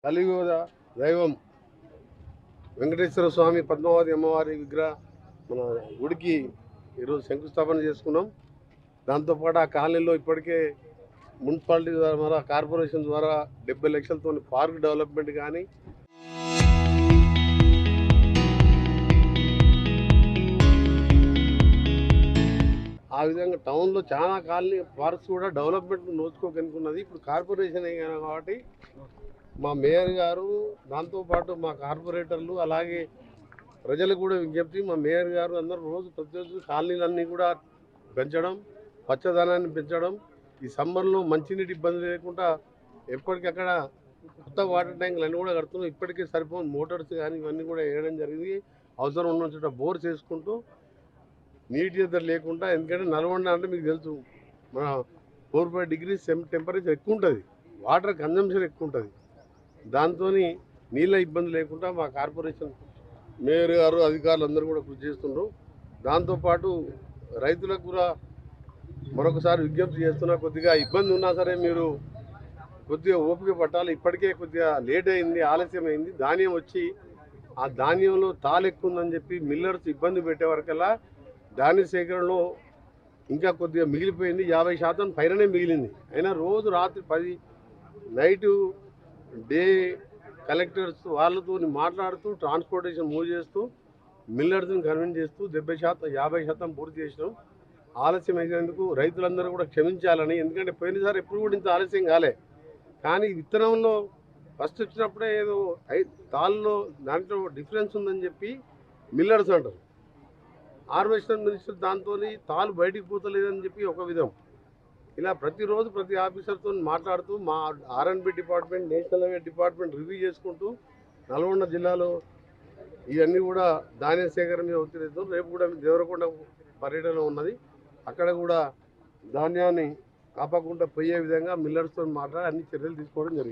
కలియుగ దైవం వెంకటేశ్వర స్వామి పద్మావతి అమ్మవారి విగ్రహ మన గుడికి ఈరోజు శంకుస్థాపన చేసుకున్నాం. దాంతోపాటు ఆ కాలనీలో ఇప్పటికే మున్సిపాలిటీ ద్వారా కార్పొరేషన్ ద్వారా 70 లక్షలతో పార్క్ డెవలప్మెంట్ కానీ ఆ విధంగా టౌన్లో చాలా కాలనీ పార్క్స్ కూడా డెవలప్మెంట్ నోచుకోగనుకున్నది. ఇప్పుడు కార్పొరేషన్ అయ్యాను కాబట్టి మా మేయర్ గారు దాంతోపాటు మా కార్పొరేటర్లు అలాగే ప్రజలకు కూడా విజ్ఞప్తి, మా మేయర్ గారు అందరూ ప్రతిరోజు కాలనీలన్నీ కూడా పెంచడం, పచ్చదనాన్ని పెంచడం, ఈ సమ్మర్లో మంచినీటి ఇబ్బంది లేకుండా ఎప్పటికక్కడ కొత్త వాటర్ ట్యాంకులు అన్నీ కూడా కడుతున్నాం. ఇప్పటికే సరిపోని మోటార్స్ కానీ ఇవన్నీ కూడా వేయడం జరిగింది. అవసరం ఉన్న చోట బోర్ చేసుకుంటూ నీటి ఎద్దరు లేకుండా, ఎందుకంటే నల్గొండ అంటే మీకు తెలుసు మన 4-5 degrees టెంపరేచర్ ఎక్కువ ఉంటుంది, వాటర్ కన్జంప్షన్ ఎక్కువ ఉంటుంది. దాంతో నీళ్ళ ఇబ్బంది లేకుండా మా కార్పొరేషన్ మేయర్ గారు అధికారులు అందరూ కూడా కృషి చేస్తున్నారు. దాంతోపాటు రైతులకు కూడా మరొకసారి విజ్ఞప్తి చేస్తున్నా, కొద్దిగా ఇబ్బంది ఉన్నా సరే మీరు కొద్దిగా ఓపిక పట్టాలి. ఇప్పటికే కొద్దిగా లేట్ అయింది, ఆలస్యం అయింది. ధాన్యం వచ్చి ఆ ధాన్యంలో తాలు ఎక్కువ ఉందని చెప్పి మిల్లర్స్ ఇబ్బంది పెట్టే వరకల్లా ధాన్య సేకరణలో ఇంకా కొద్దిగా మిగిలిపోయింది. 50% పైననే మిగిలింది. అయినా రోజు రాత్రి 10 నైటు డే కలెక్టర్స్ వాళ్ళతో మాట్లాడుతూ ట్రాన్స్పోర్టేషన్ మూవ్ చేస్తూ మిల్లర్స్ని కన్విన్స్ చేస్తూ 50% పూర్తి చేసినాం. ఆలస్యం అయినందుకు రైతులందరూ కూడా క్షమించాలని, ఎందుకంటే పోయినసారి ఎప్పుడు కూడా ఇంత ఆలస్యం కాలే. కానీ విత్తనంలో ఫస్ట్ వచ్చినప్పుడే ఏదో తాళ్ళలో దాంట్లో డిఫరెన్స్ ఉందని చెప్పి మిల్లర్స్ అంటారు. హార్వెస్టర్ మినిస్టర్ దాంతో తాళ్ళు బయటికి పోతలేదని చెప్పి ఒక విధం. ఇలా ప్రతిరోజు ప్రతి ఆఫీసర్తో మాట్లాడుతూ మా R&B department, national highway department review చేసుకుంటూ నల్గొండ జిల్లాలో ఇవన్నీ కూడా ధాన్య సేకరణ మీద ఒత్తిడితో రేపు కూడా దేవరకొండ పర్యటన ఉన్నది. అక్కడ కూడా ధాన్యాన్ని కాపకుండా పోయే విధంగా మిల్లర్స్తో మాట్లాడి అన్ని చర్యలు తీసుకోవడం జరిగింది.